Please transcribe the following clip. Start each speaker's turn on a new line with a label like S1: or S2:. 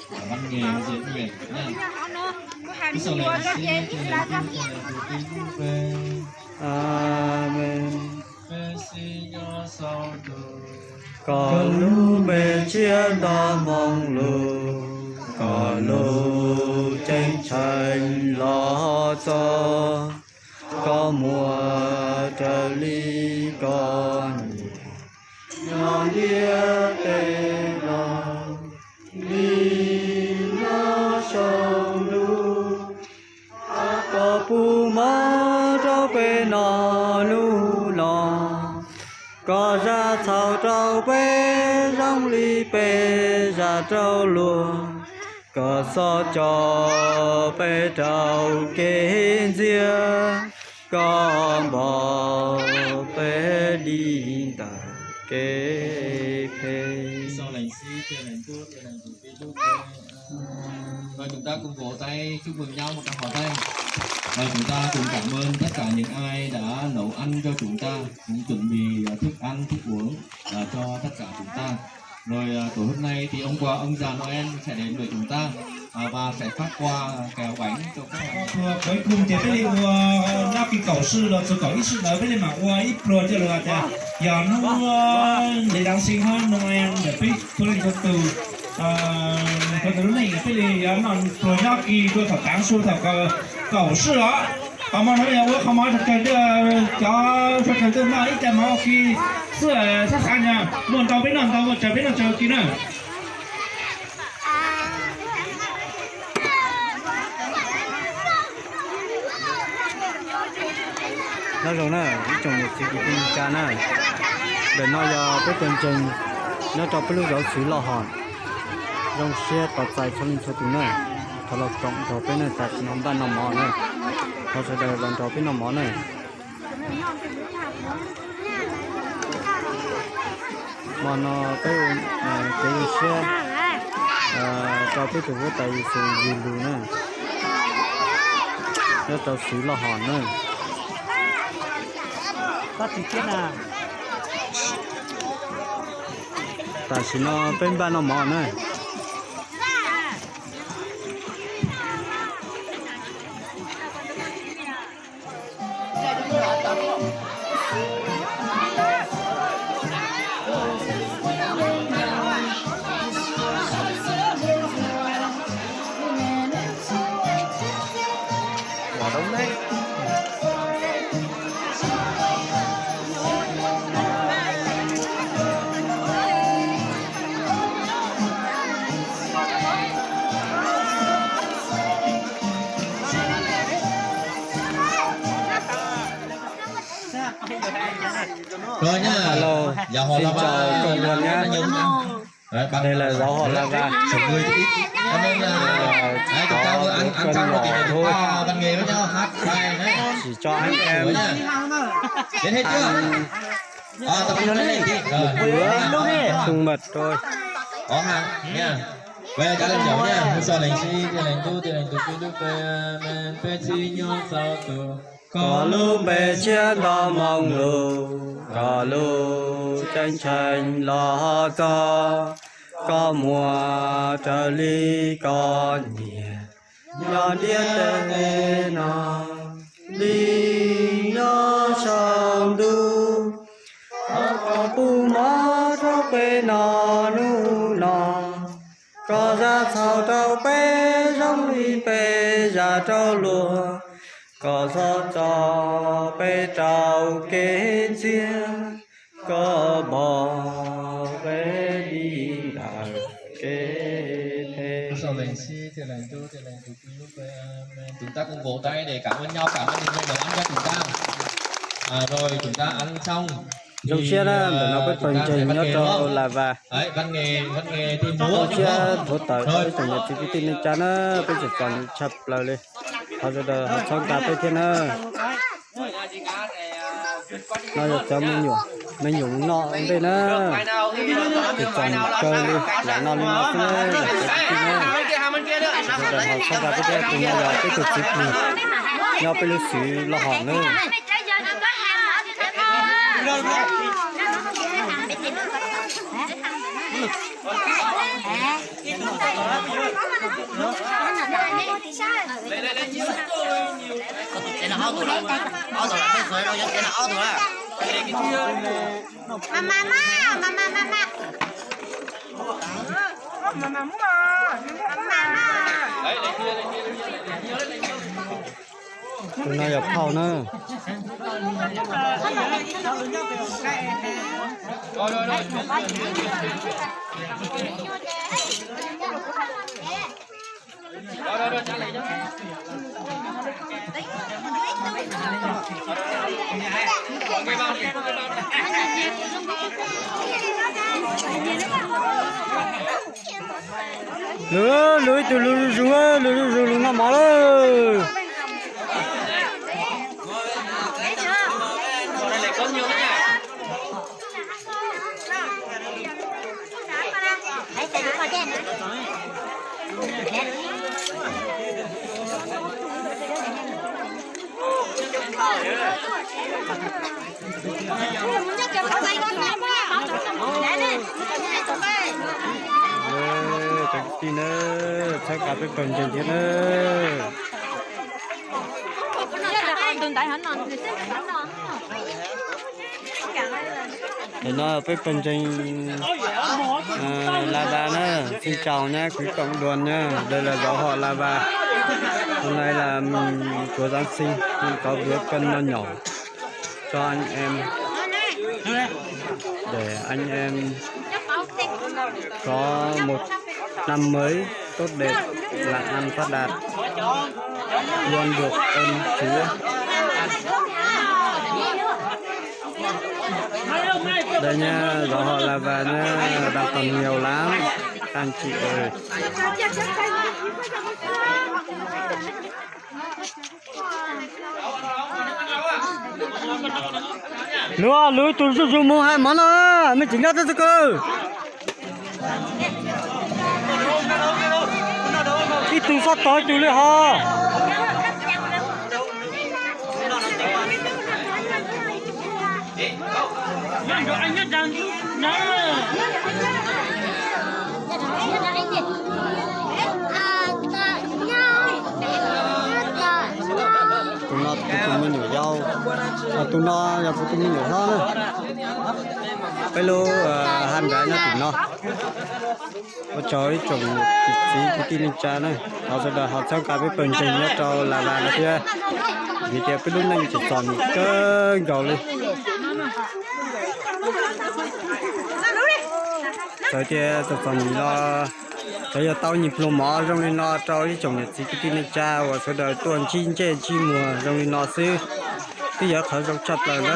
S1: văn nghệ diễn viên nha. Cái sau này sẽ về
S2: Amen.
S1: về xin cho sau đời.
S2: Còn lu bề chia đo mong lu, còn lu tranh tranh lo cho, có mùa trời ly còn nhon đĩa tê lòng đi nó sông lu, có pu má trâu bê nọ lu lò, có ra thảo trâu bê rong ly bê ra trâu luồng, có so cho bê trâu kê dìa, có bò bê đi ta kê phê.
S1: Sau lành si tiền lành tuốt tiền lành thủ cái lúc và chúng ta cùng vỗ tay chúc mừng nhau một tràng pháo tay. Và chúng ta cùng cảm ơn tất cả những ai đã nấu ăn cho chúng ta, cũng chuẩn bị thức ăn, thức uống cho tất cả chúng ta. Rồi tối hôm nay thì ông già Noel sẽ đến với chúng ta và sẽ phát quà kẹo bánh cho các bạn.
S3: cuối cùng thì cái điều nó cái cầu sư là cầu ít sư đỡ với lại mà qua ít rồi cho là giờ nó để đang sinh hơn Noel để biết tôi lên từ cái thứ này cái gì nó rồi nó kỳ tôi thật tán su thật cầu sư đó. Họ mà nói là không nói thật cái cho thật cái mà ít cho mà khi xưa sát sang nha muốn tàu biết nào tàu chờ biết nào chờ kia nữa.
S2: Nó rồi nè, trồng một cái cha nè, để nó giờ cái chương trình nó cho cái lúc đó xử lò hòn, trong xe tạt dài cho nên cho tụi này, thằng lộc trồng cho cái này tạt nắm ban nắm mỏ này, nó sẽ để làm cho cái nắm mỏ này, mà nó cái xe cho cái tụi cái tay sử dụng luôn nè, nó cho xử lò hòn này. Tắt thì chết à. Tại vì nó bên ban nó mòn này. Quả đúng đấy.
S1: Rồi nhá.
S2: Hello.
S1: Dạ họ là ba
S2: cùng luôn nhá. Đây là gió họ là ba.
S1: Số người ít. Cho nên là chúng ta vừa ăn xong một cái thôi. Văn nghệ với nhau hát bài đấy.
S2: Chỉ cho anh em.
S1: Đến hết chưa? Tập trung lên đi.
S2: Rồi. Chung mật thôi.
S1: Có hàng nha. Bây giờ trả lời cháu nha. Hôm sau lệnh si, tiền lệnh tu, tiền lệnh tu, tiền tu, phê chi nhau sao tu.
S2: Có lúc bề trên đó mong lù, có lúc tranh tranh lo cho, có mùa trời ly có nhiều, nhỏ điên tên nó đi nó sông đu, có pu má trâu bê nọ nu nọ, có ra thảo trâu bê rong ly bê ra trâu lùa. Có gió cho bê trào kế riêng, có bò bê đi đảo kế thế.
S1: Sau lệnh si, tiền lệnh tu, lúc chúng ta cùng vỗ tay để cảm ơn nhau, cảm ơn những người nấu ăn cho chúng ta. Rồi chúng ta ăn xong.
S2: Trong xe đó, để nó biết phần trình nó cho là và
S1: đấy, văn nghệ thì múa
S2: xe thủ tới với chủ nhật GPT nên cha nó bây giờ còn chập lời đi. Họ giờ đó họ xong cả bên nó cho mình nhúng nọ bên nó thì còn cơ đi là nó lên nó cái này họ xong cả bên kia thì nhau cái tổ chức nhau bên lịch sử là họ nữa.
S4: Cái nào áo tủ là cái suối đâu, cái nào áo tủ là.
S2: tụi nó dập phao nữa
S1: Rồi trả lại cho.
S2: lưới từ lưới xuống nó máu rồi
S1: Đây lại có nhiều nữa nha.
S2: chắc tí nữa chắc cả cái tuần trên thế nữa để nó cái tuần trên lava nữa xin chào nha quý cộng đoàn nha đây là giáo họ lava hôm nay là của Giáng sinh mình có bữa cơm nó nhỏ cho anh em để anh em có một năm mới tốt đẹp làm ăn phát đạt luôn được ơn Chúa. Đây nha, gió họ là và nha, đang còn nhiều lắm anh chị ơi. Lúa tôi dùng mua hai món à, mình chỉnh ra tới cơ. Cái từ phát tới từ đây ha. Anh nhất đang tụi nó tụi mình nhổ rau, tụi nó nhà tụi mình nhổ rau nữa. Bây lô han gái nha tụi nó. Có chói trồng thịt cái linh cha này, họ sẽ đợi họ sang cả cái phần trình nhất cho là nó kia. Vì thế cái lúc này chỉ còn cơn gầu lên. Tới kia tôi còn lo bây giờ tao nhịp lô mỏ trong nên lo cho cái trồng nhật cái tin cha và sau đời tuần chín trên chi mùa trong nên lo sư bây giờ khởi dòng chặt rồi đó.